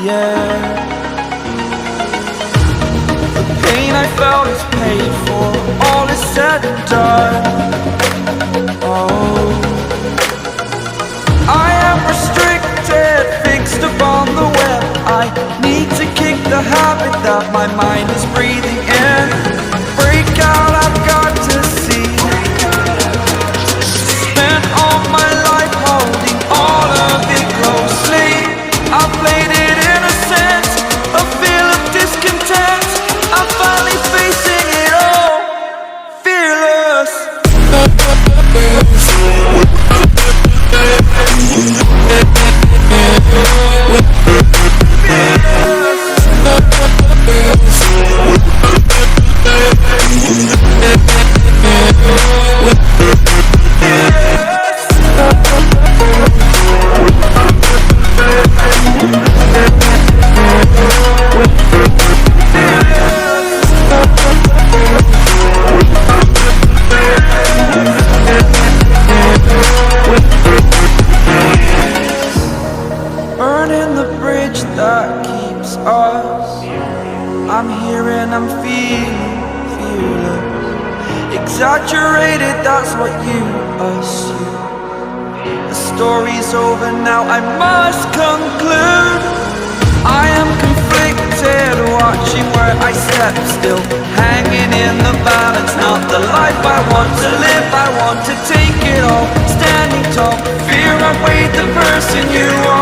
air. The pain I felt is paid for, all is said and done. Oh, I am restricted, fixed upon the web. I need to kick the habit that my mind is breathing in. Break out, I've got to see. Spent all my life holding all of it closely. I played it innocent, a feel of discontent. I'm finally facing it all, fearless. Burning the bridge that keeps us. I'm here and I'm feeling fearless. Exaggerated, that's what you assume. The story's over now, I must conclude. I am conflicted, watching where I step still, hanging in the balance. Not the life I want to live, I want to take it all. Standing tall, fear I weighed the person you are.